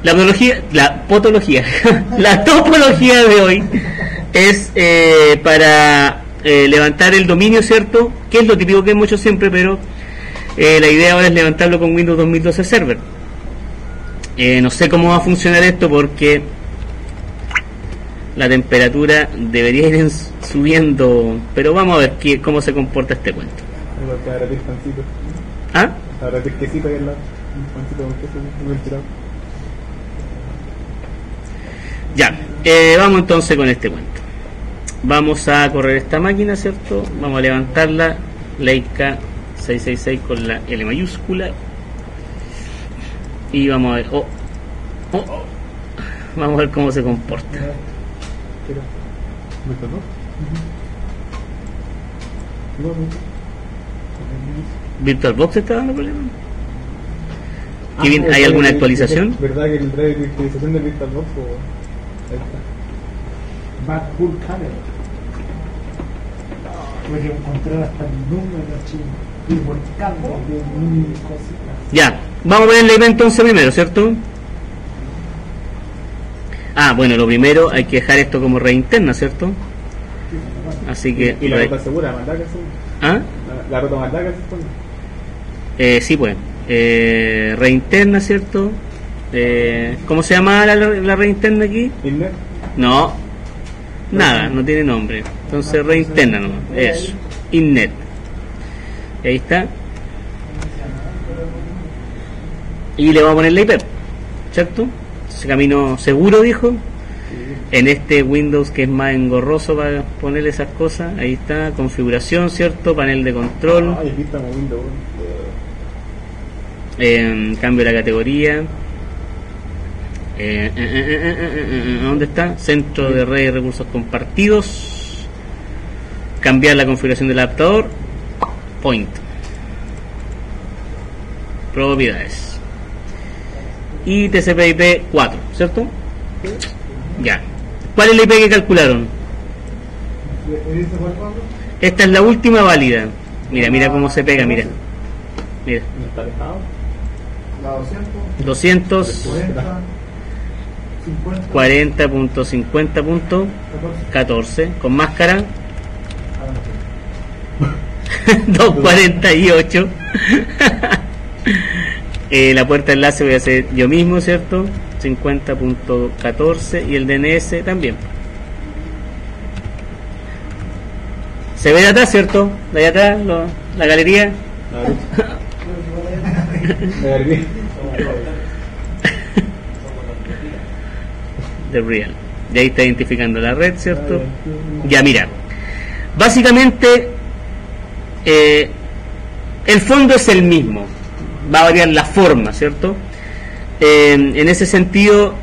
La potología, la topología de hoy es para levantar el dominio, ¿cierto? Que es lo típico que hemos hecho siempre, pero la idea ahora es levantarlo con Windows 2012 Server. No sé cómo va a funcionar esto porque la temperatura debería ir subiendo, pero vamos a ver cómo se comporta este cuento. ¿Ah? Ya, vamos entonces con este cuento. Vamos a correr esta máquina, ¿cierto? Vamos a levantarla, Leica 666 con la L mayúscula. Y vamos a ver, vamos a ver cómo se comporta. ¿VirtualBox está dando problemas? ¿Hay alguna actualización? ¿Verdad que el driver de virtualización de VirtualBox ahí está? Bad Full Camera. Voy a encontrar hasta el número, chino. Y volcando de mil cositas. Ya, vamos a ver el IP entonces primero, ¿cierto? Bueno, lo primero hay que dejar esto como red interna, ¿cierto? Así que... ¿Y la ruta segura, maldad que se... ¿Ah? La ruta maldad que se pone. Sí, pues. Red interna, ¿cierto? ¿Cómo se llama la red interna aquí? ¿Innet? No, nada, no tiene nombre. Entonces red interna nomás, eso, Innet. Y ahí está. Y le vamos a poner la IP, ¿cierto? Ese camino seguro, dijo. En este Windows que es más engorroso para ponerle esas cosas. Ahí está, configuración, ¿cierto? Panel de control. Aquí estamos Windows. Cambio de la categoría. ¿Dónde está? Centro de red y recursos compartidos. Cambiar la configuración del adaptador. Point. Propiedades. Y TCP/IP 4, ¿cierto? Ya. ¿Cuál es la IP que calcularon? Esta es la última válida. Mira cómo se pega, mira. 240.50.14 con máscara. 248. La puerta de enlace voy a hacer yo mismo, ¿cierto? 50.14 y el DNS también. Se ve de atrás, ¿cierto? De allá atrás, la galería. The Real. De ahí está identificando la red, ¿cierto? Ya, mira. Básicamente, el fondo es el mismo. Va a variar la forma, ¿cierto? En ese sentido,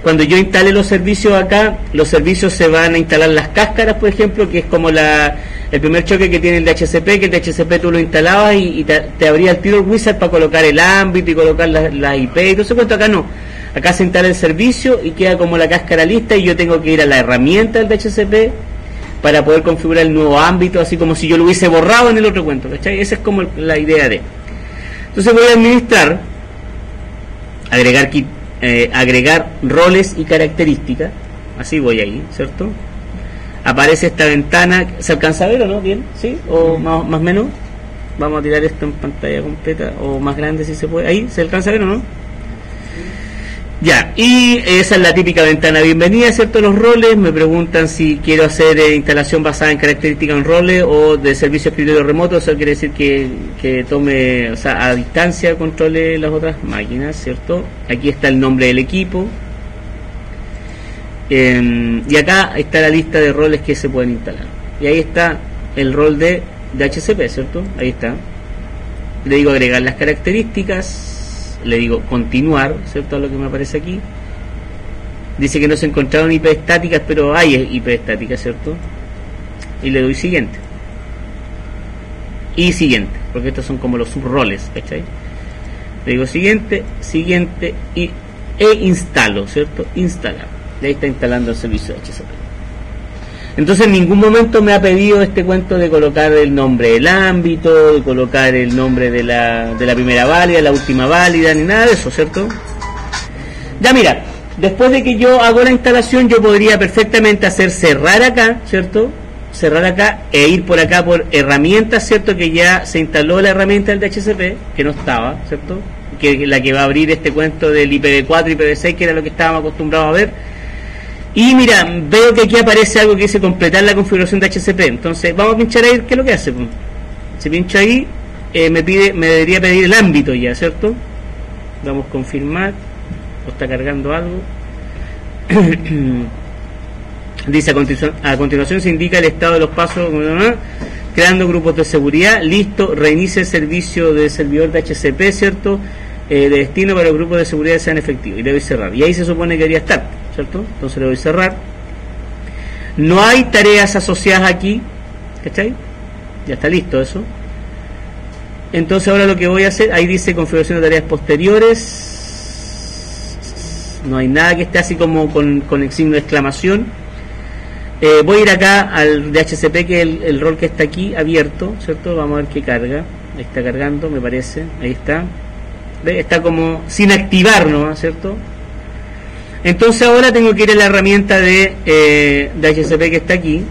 cuando yo instale los servicios acá, los servicios se van a instalar las cáscaras, por ejemplo, que es como el primer choque que tiene el DHCP, que el DHCP tú lo instalabas y te abría el tiro el wizard para colocar el ámbito y colocar la IP y todo eso. Cuento acá no. Acá se instala el servicio y queda como la cáscara lista y yo tengo que ir a la herramienta del DHCP para poder configurar el nuevo ámbito, así como si yo lo hubiese borrado en el otro cuento, ¿cachai? Esa es como la idea de... Entonces voy a administrar, agregar roles y características, así voy ahí, ¿cierto? Aparece esta ventana, ¿se alcanza a ver o no? ¿Bien? ¿Sí? ¿O más o menos? Vamos a tirar esto en pantalla completa, o más grande si se puede. ¿Ahí? ¿Se alcanza a ver o no? Ya, y esa es la típica ventana de bienvenida, ¿cierto? Los roles, me preguntan si quiero hacer instalación basada en características en roles o de servicio de escritorio remoto. Eso quiere decir que tome, o sea, a distancia controle las otras máquinas, ¿cierto? Aquí está el nombre del equipo. Y acá está la lista de roles que se pueden instalar. Y ahí está el rol de DHCP, ¿cierto? Ahí está. Le digo agregar las características. Le digo continuar, ¿cierto? A lo que me aparece aquí. Dice que no se encontraron IP estáticas, pero hay IP estáticas, ¿cierto? Y le doy siguiente. Y siguiente, porque estos son como los subroles, ¿cachai? Le digo siguiente, siguiente e instalo, ¿cierto? Instalar. Y ahí está instalando el servicio de DHCP. Entonces en ningún momento me ha pedido este cuento de colocar el nombre del ámbito, de colocar el nombre de la primera válida, la última válida, ni nada de eso, ¿cierto? Ya mira, después de que yo hago la instalación, yo podría perfectamente hacer cerrar acá, ¿cierto? Cerrar acá e ir por acá por herramientas, ¿cierto? Que ya se instaló la herramienta del DHCP, que no estaba, ¿cierto? Que la que va a abrir este cuento del IPv4, IPv6, que era lo que estábamos acostumbrados a ver. Y mira, veo que aquí aparece algo que dice completar la configuración de DHCP. Entonces vamos a pinchar ahí, ¿qué es lo que hace? Si pincho ahí, me debería pedir el ámbito ya, ¿cierto? Vamos a confirmar. O está cargando algo. Dice a continuación se indica el estado de los pasos, creando grupos de seguridad. Listo, reinicia el servicio de servidor de DHCP, ¿cierto? De destino para los grupos de seguridad sean efectivos. Y le doy cerrar. Y ahí se supone que debería estar, ¿cierto? Entonces le doy cerrar. No hay tareas asociadas aquí, ¿cachai? Ya está listo eso. Entonces ahora lo que voy a hacer, ahí dice configuración de tareas posteriores. No hay nada que esté así como con el signo de exclamación. Voy a ir acá al DHCP, que es el rol que está aquí abierto, ¿cierto? Vamos a ver qué carga. Ahí está cargando, me parece. Ahí está. ¿Ve? Está como sin activar, ¿no? ¿Cierto? Entonces ahora tengo que ir a la herramienta de DHCP que está aquí.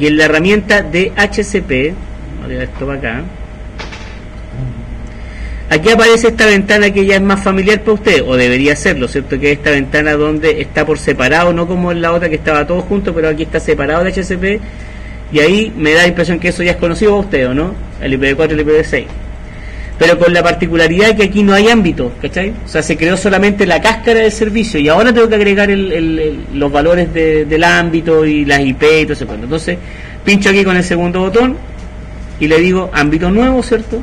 Y en la herramienta de DHCP, voy a llevar esto para acá. Aquí aparece esta ventana que ya es más familiar para usted, o debería serlo, ¿cierto? Que es esta ventana donde está por separado, no como en la otra que estaba todo junto, pero aquí está separado de DHCP, y ahí me da la impresión que eso ya es conocido para usted, ¿o no? El IPv4 y el IPv6. Pero con la particularidad que aquí no hay ámbito, ¿cachai? O sea, se creó solamente la cáscara del servicio, y ahora tengo que agregar los valores del ámbito y las IP y todo ese cuento. Entonces, pincho aquí con el segundo botón, y le digo ámbito nuevo, ¿cierto?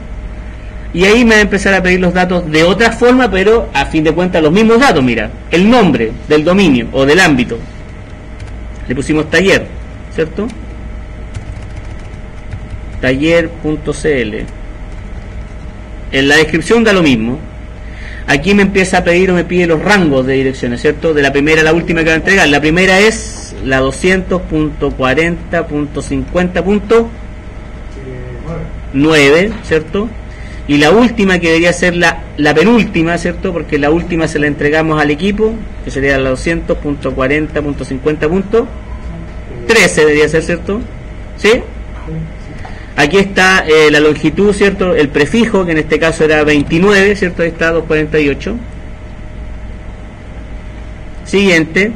Y ahí me va a empezar a pedir los datos de otra forma, pero a fin de cuentas los mismos datos. Mira, el nombre del dominio o del ámbito, le pusimos taller, ¿cierto? Taller.cl. En la descripción da lo mismo. Aquí me empieza a pedir o me pide los rangos de direcciones, ¿cierto? De la primera a la última que va a entregar. La primera es la 200.40.50.9, ¿cierto? Y la última, que debería ser la penúltima, ¿cierto? Porque la última se la entregamos al equipo, que sería la 200.40.50.13 debería ser, ¿cierto? ¿Sí? Aquí está la longitud, ¿cierto? El prefijo, que en este caso era 29, ¿cierto? Ahí está 248. Siguiente.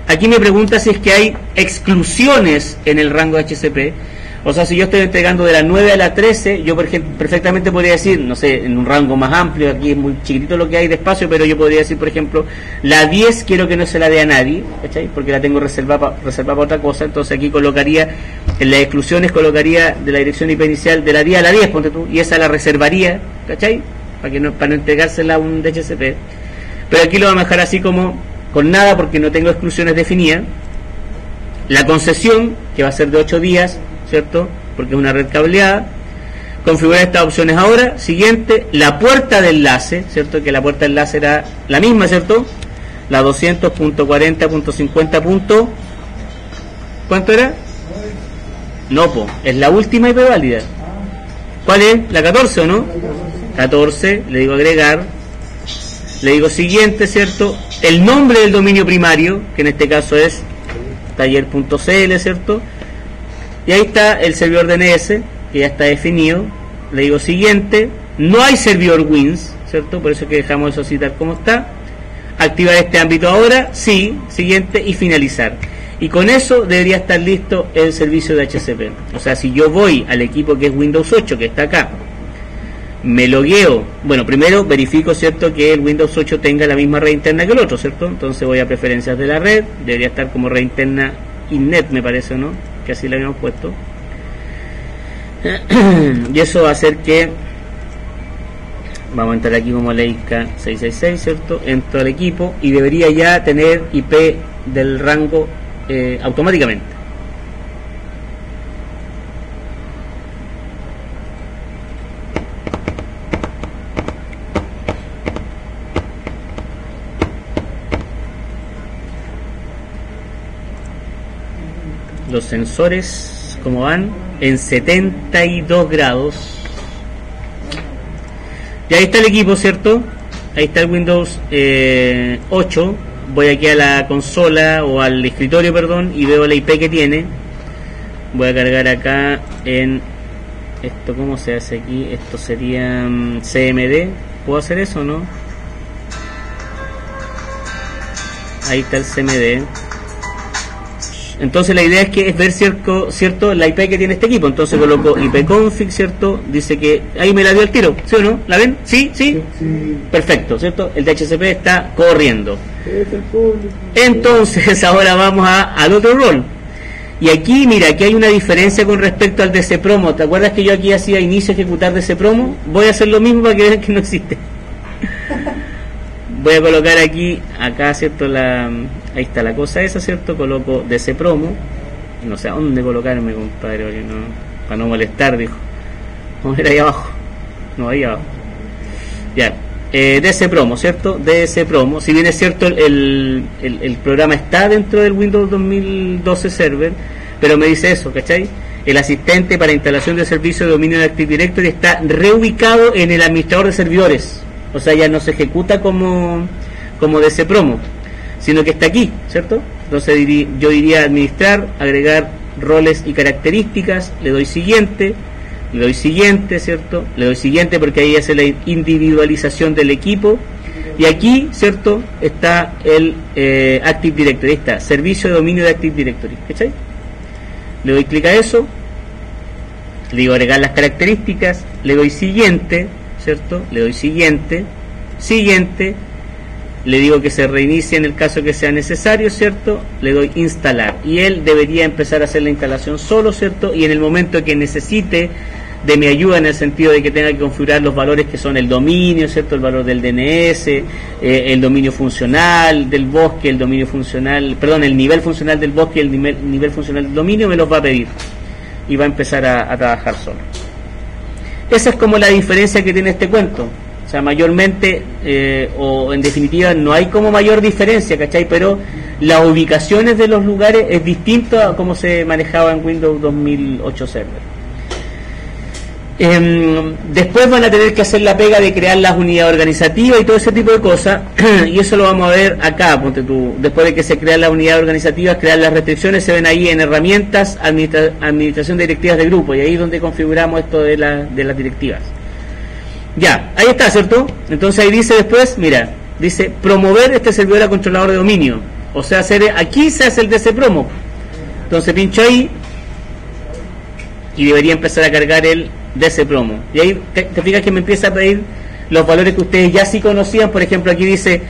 Aquí me pregunta si es que hay exclusiones en el rango de DHCP. O sea, si yo estoy entregando de la 9 a la 13, yo por ejemplo, perfectamente podría decir, no sé, en un rango más amplio, aquí es muy chiquitito lo que hay de espacio, pero yo podría decir, por ejemplo, la 10 quiero que no se la dé a nadie, ¿cachai? Porque la tengo reservada para otra cosa. Entonces aquí colocaría, en las exclusiones colocaría de la dirección IP inicial de la 10 a la 10, ponte tú, y esa la reservaría, ¿cachai? Para no entregársela a un DHCP. Pero aquí lo vamos a dejar así como con nada, porque no tengo exclusiones definidas. La concesión, que va a ser de 8 días, ¿cierto? Porque es una red cableada. Configurar estas opciones ahora. Siguiente, la puerta de enlace, ¿cierto? Que la puerta de enlace era la misma, ¿cierto? La 200.40.50. ¿Cuánto era? No, es la última IP válida. ¿Cuál es? La 14, ¿o no? 14, le digo agregar. Le digo siguiente, ¿cierto? El nombre del dominio primario, que en este caso es taller.cl, ¿cierto? Y ahí está el servidor DNS, que ya está definido. Le digo siguiente. No hay servidor Wins, ¿cierto? Por eso es que dejamos eso así tal como está. Activar este ámbito ahora, sí. Siguiente y finalizar. Y con eso debería estar listo el servicio de DHCP. O sea, si yo voy al equipo que es Windows 8, que está acá, me logueo. Bueno, primero verifico, ¿cierto?, que el Windows 8 tenga la misma red interna que el otro, ¿cierto? Entonces voy a preferencias de la red. Debería estar como red interna Innet, me parece, ¿no? Que así le habíamos puesto. Y eso va a hacer que vamos a entrar aquí como Leica 666, ¿cierto? Entro al equipo y debería ya tener IP del rango automáticamente. Los sensores, como van, en 72 grados. Y ahí está el equipo, ¿cierto? ahí está el Windows 8, voy aquí a la consola o al escritorio, perdón, y veo la IP que tiene. Voy a cargar acá en esto, ¿cómo se hace aquí? Esto sería CMD. ¿Puedo hacer eso o no? Ahí está el CMD. Entonces la idea es ver cierto la IP que tiene este equipo. Entonces coloco ipconfig, ¿cierto? Dice que ahí me la dio al tiro, ¿sí o no? ¿La ven? ¿Sí? ¿Sí? Sí. Perfecto, ¿cierto? El DHCP está corriendo. Es el público. Entonces ahora vamos al otro rol. Y aquí, mira, aquí hay una diferencia con respecto al DC Promo. ¿Te acuerdas que yo aquí hacía inicio ejecutar DC Promo? Voy a hacer lo mismo para que vean que no existe. Voy a colocar aquí, acá, ¿cierto? Ahí está la cosa esa, ¿cierto? Coloco DC Promo. No sé a dónde colocarme, compadre, oye, no, para no molestar, dijo. Vamos a ver ahí abajo. No, ahí abajo. Ya. DC Promo, ¿cierto? DC Promo. Si bien es cierto, el programa está dentro del Windows 2012 Server, pero me dice eso, ¿cachai? El asistente para instalación de servicio de dominio de Active Directory está reubicado en el administrador de servidores. O sea, ya no se ejecuta como DC Promo, sino que está aquí, ¿cierto? Entonces yo diría administrar, agregar roles y características, le doy siguiente, ¿cierto? Le doy siguiente porque ahí hace la individualización del equipo. Y aquí, ¿cierto? Está el Active Directory, ahí está, servicio de dominio de Active Directory, ¿cachai? Le doy clic a eso, le digo agregar las características, le doy siguiente, ¿cierto? Le doy siguiente, le digo que se reinicie en el caso que sea necesario, ¿cierto? Le doy instalar y él debería empezar a hacer la instalación solo, ¿cierto? Y en el momento que necesite de mi ayuda, en el sentido de que tenga que configurar los valores que son el dominio, ¿cierto? El valor del DNS, el dominio funcional del bosque, el dominio funcional, perdón, el nivel funcional del bosque y el nivel funcional del dominio, me los va a pedir y va a empezar a trabajar solo. Esa es como la diferencia que tiene este cuento. O sea, mayormente, o en definitiva, no hay como mayor diferencia, ¿cachai? Pero las ubicaciones de los lugares es distinto a cómo se manejaba en Windows 2008 Server. Después van a tener que hacer la pega de crear las unidades organizativas y todo ese tipo de cosas, y eso lo vamos a ver acá, ponte tú. Después de que se crean las unidades organizativas, crear las restricciones, se ven ahí en herramientas, administración de directivas de grupo, y ahí es donde configuramos esto de las directivas. Ya, ahí está, ¿cierto? Entonces ahí dice después, mira, dice promover este servidor a controlador de dominio, o sea, aquí se hace el DC Promo. Entonces pincho ahí y debería empezar a cargar el DC Promo, y ahí te fijas que me empieza a pedir los valores que ustedes ya sí conocían. Por ejemplo, aquí dice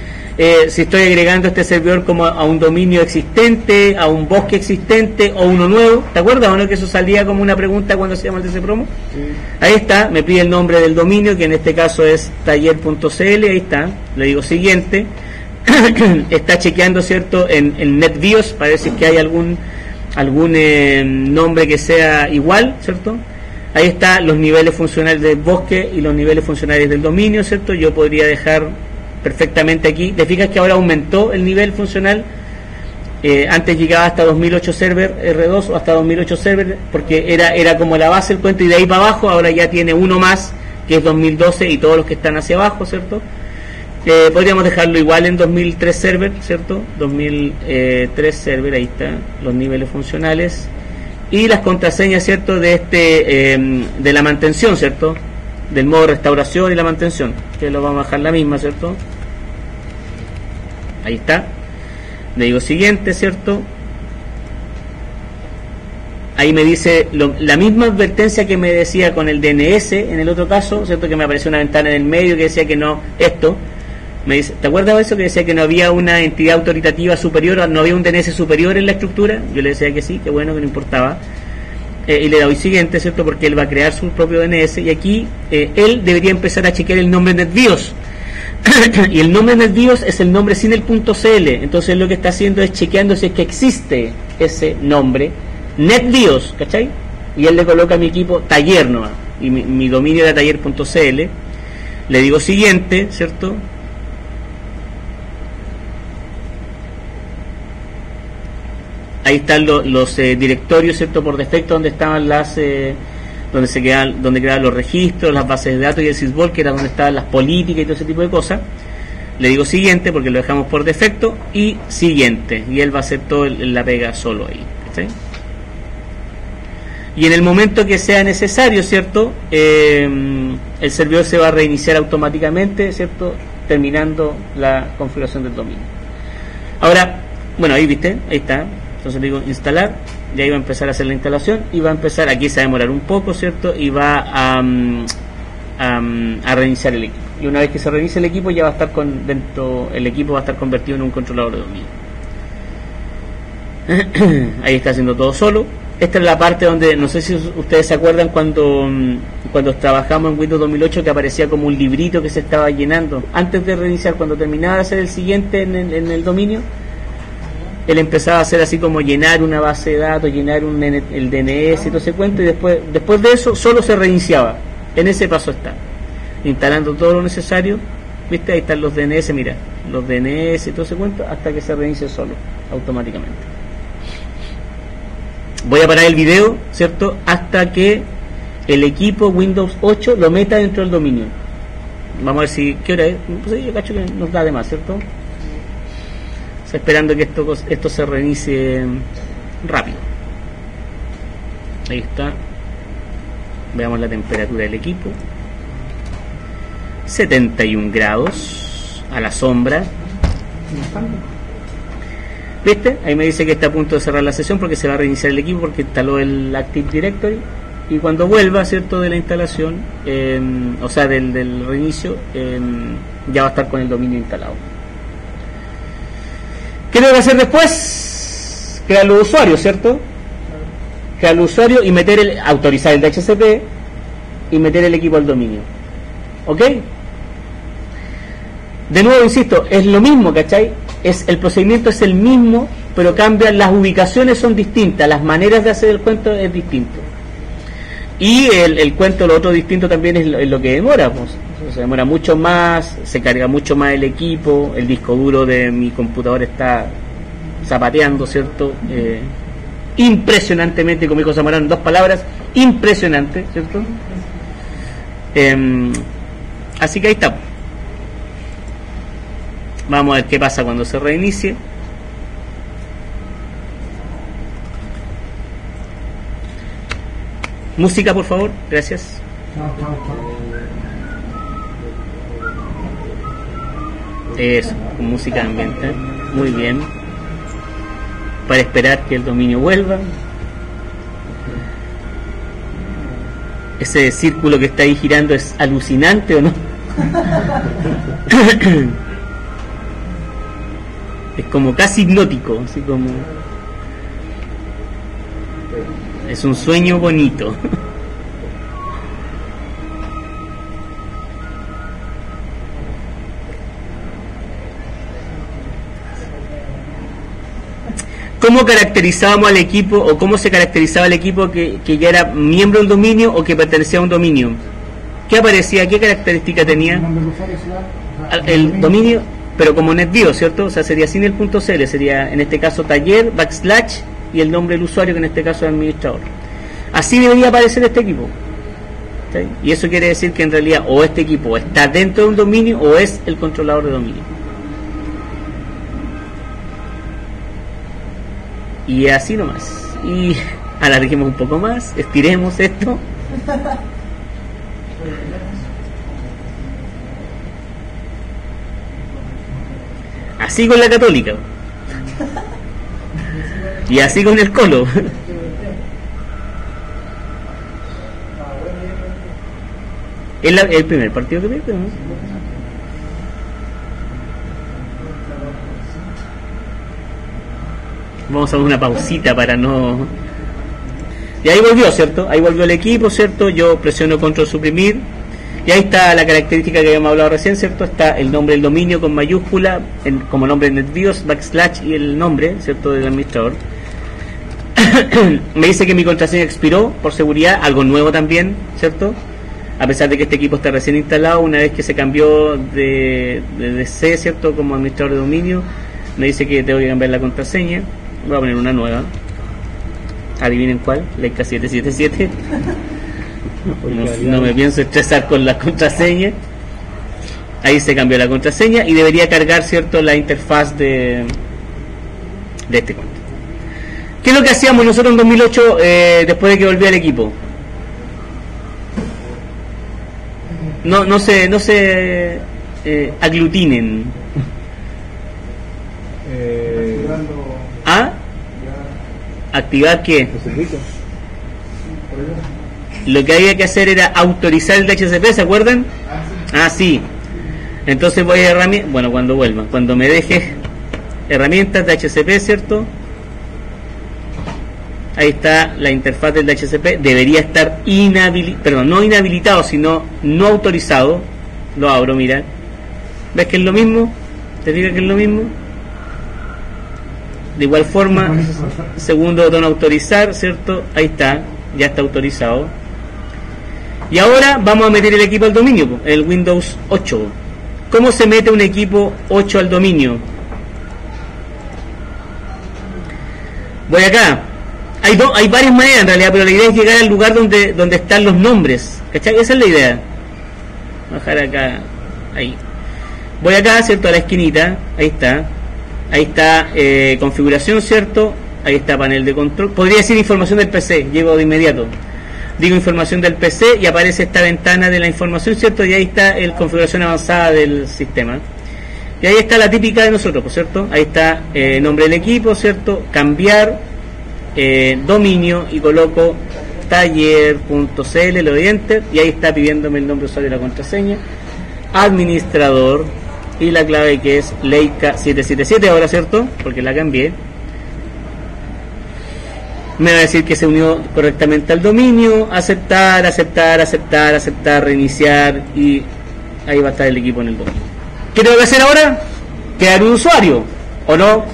si estoy agregando este servidor como a un dominio existente, a un bosque existente o uno nuevo. ¿Te acuerdas o no que eso salía como una pregunta cuando se llama el DC Promo? Sí. Ahí está, me pide el nombre del dominio, que en este caso es taller.cl, ahí está, le digo siguiente. Está chequeando, ¿cierto? En NetBIOS para ver si es que hay algún nombre que sea igual, ¿cierto? Ahí está los niveles funcionales del bosque y los niveles funcionales del dominio, ¿cierto? Yo podría dejar perfectamente aquí. ¿Te fijas que ahora aumentó el nivel funcional? Antes llegaba hasta 2008 Server R2 o hasta 2008 Server, porque era como la base del cuento, y de ahí para abajo ahora ya tiene uno más, que es 2012 y todos los que están hacia abajo, ¿cierto? Podríamos dejarlo igual en 2003 Server, ¿cierto? 2003 Server, ahí está, los niveles funcionales y las contraseñas, ¿cierto? De la mantención, ¿cierto? Del modo restauración y la mantención, que lo vamos a dejar la misma, ¿cierto? Ahí está. Le digo siguiente, ¿cierto? Ahí me dice la misma advertencia que me decía con el DNS en el otro caso, ¿cierto? Que me apareció una ventana en el medio que decía que no, esto. Me dice, ¿te acuerdas de eso? Que decía que no había una entidad autoritativa superior, no había un DNS superior en la estructura. Yo le decía que sí, que bueno, que no importaba. Y le doy siguiente, ¿cierto? Porque él va a crear su propio DNS, y aquí él debería empezar a chequear el nombre NetBIOS. Y el nombre NetBIOS es el nombre sin el .cl. Entonces lo que está haciendo es chequeando si es que existe ese nombre NetBIOS, ¿cachai? Y él le coloca a mi equipo taller nomás, y mi dominio era taller.cl. Le digo siguiente, ¿cierto? Ahí están los directorios, ¿cierto? Por defecto, donde estaban donde quedaban los registros, las bases de datos y el sysvol, que era donde estaban las políticas y todo ese tipo de cosas. le digo siguiente porque lo dejamos por defecto, y siguiente, y él va a hacer toda la pega solo ahí, ¿sí? Y en el momento que sea necesario, ¿cierto? El servidor se va a reiniciar automáticamente, ¿cierto? Terminando la configuración del dominio. Ahora, bueno, ahí viste, ahí está. Entonces le digo instalar, y ahí va a empezar a hacer la instalación, y va a empezar, aquí se va a demorar un poco, ¿cierto? Y va a reiniciar el equipo. Y una vez que se reinicie el equipo, ya va a estar el equipo va a estar convertido en un controlador de dominio. Ahí está haciendo todo solo. Esta es la parte donde, no sé si ustedes se acuerdan cuando trabajamos en Windows 2008, que aparecía como un librito que se estaba llenando antes de reiniciar. Cuando terminaba de hacer el siguiente en el dominio, él empezaba a hacer así como llenar una base de datos, llenar el DNS y todo ese cuento, y después de eso solo se reiniciaba. En ese paso está, instalando todo lo necesario, viste, ahí están los DNS, mira, los DNS y todo ese cuento, hasta que se reinicie solo, automáticamente. Voy a parar el video, ¿cierto? Hasta que el equipo Windows 8 lo meta dentro del dominio. Vamos a ver si, ¿qué hora es? Pues yo cacho que nos da de más, ¿cierto? O sea, esperando que esto se reinicie rápido. Ahí está. Veamos la temperatura del equipo. 71 grados a la sombra. ¿Viste? Ahí me dice que está a punto de cerrar la sesión porque se va a reiniciar el equipo porque instaló el Active Directory, y cuando vuelva, ¿cierto?, de la instalación, o sea, del reinicio, ya va a estar con el dominio instalado. ¿Qué tengo que hacer después? Crear los usuarios, ¿cierto? Crear el usuario y autorizar el DHCP y meter el equipo al dominio. ¿Ok? De nuevo, insisto, es lo mismo, ¿cachai? El procedimiento es el mismo, pero cambian, las ubicaciones son distintas, las maneras de hacer el cuento es distinto. Y el cuento, lo otro distinto también es lo que demora, pues. Se demora mucho más, se carga mucho más el equipo, el disco duro de mi computador está zapateando, ¿cierto? Impresionantemente, como dijo Zamorano en 2 palabras, impresionante, ¿cierto? Así que ahí está. Vamos a ver qué pasa cuando se reinicie. Música, por favor, gracias. Eso, con música de ambiente. Muy bien. Para esperar que el dominio vuelva. Ese círculo que está ahí girando es alucinante, ¿o no? Es como casi hipnótico, así como... Es un sueño bonito. ¿Cómo caracterizábamos al equipo, o cómo se caracterizaba el equipo que ya era miembro del dominio o que pertenecía a un dominio? ¿Qué aparecía? ¿Qué característica tenía? El dominio, pero como NetBIOS, ¿cierto? O sea, sería sin el .cl, sería en este caso taller, / y el nombre del usuario, que en este caso es administrador. Así debería aparecer este equipo. ¿Sí? Y eso quiere decir que en realidad o este equipo está dentro de un dominio o es el controlador de dominio. Y así nomás. Y alarguemos un poco más, estiremos esto. Así con la Católica. Y así con el Colo. Es el primer partido que pierde, ¿no? Vamos a dar una pausita para no... Y ahí volvió, ¿cierto? Ahí volvió el equipo, ¿cierto? Yo presiono control suprimir. Y ahí está la característica que habíamos hablado recién, ¿cierto? Está el nombre del dominio con mayúscula, como nombre de NetBIOS, / y el nombre, ¿cierto?, del administrador. Me dice que mi contraseña expiró por seguridad, algo nuevo también, ¿cierto? A pesar de que este equipo está recién instalado, una vez que se cambió de DC, ¿cierto?, como administrador de dominio, me dice que tengo que cambiar la contraseña. Voy a poner una nueva. Adivinen cuál, Leica 777. No me pienso estresar con la contraseña. Ahí se cambió la contraseña y debería cargar, ¿cierto?, la interfaz de este cuento. ¿Qué es lo que hacíamos nosotros en 2008 después de que volví al equipo? No se aglutinen. ¿Ah? ¿Activar qué? Los servicios. Lo que había que hacer era autorizar el DHCP, ¿se acuerdan? Ah, sí. Entonces voy a herramientas, bueno, cuando vuelva, cuando me deje herramientas de DHCP, ¿cierto? Ahí está la interfaz del DHCP, debería estar no inhabilitado, sino no autorizado. Lo abro, mira. ¿Ves que es lo mismo? ¿Te fijas que es lo mismo? De igual forma, segundo botón autorizar, ¿cierto? Ahí está, ya está autorizado. Y ahora vamos a meter el equipo al dominio, el Windows 8. ¿Cómo se mete un equipo 8 al dominio? Voy acá. Hay varias maneras en realidad, pero la idea es llegar al lugar donde están los nombres. ¿Cachai? Esa es la idea. Voy a bajar acá. Ahí. Voy acá, ¿cierto? A la esquinita. Ahí está. Ahí está configuración, ¿cierto? Ahí está panel de control. Podría decir información del PC. Llego de inmediato. Digo información del PC y aparece esta ventana de la información, ¿cierto? Y ahí está el configuración avanzada del sistema. Y ahí está la típica de nosotros, ¿cierto? Ahí está nombre del equipo, ¿cierto? Cambiar dominio y coloco taller.cl, le doy enter y ahí está pidiéndome el nombre usuario y la contraseña. Administrador y la clave que es Leica777 ahora, ¿cierto? Porque la cambié. Me va a decir que se unió correctamente al dominio, aceptar, reiniciar y ahí va a estar el equipo en el dominio. ¿Qué tengo que hacer ahora? Crear un usuario, ¿o no?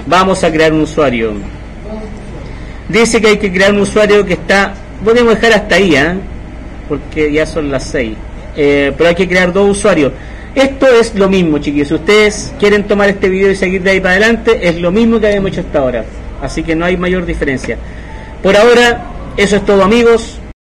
Vamos a crear un usuario. Dice que hay que crear un usuario que está, podemos dejar hasta ahí, porque ya son las 6, pero hay que crear 2 usuarios. Esto es lo mismo, chiquillos. Si ustedes quieren tomar este video y seguir de ahí para adelante, es lo mismo que habíamos hecho hasta ahora. Así que no hay mayor diferencia. Por ahora, eso es todo, amigos.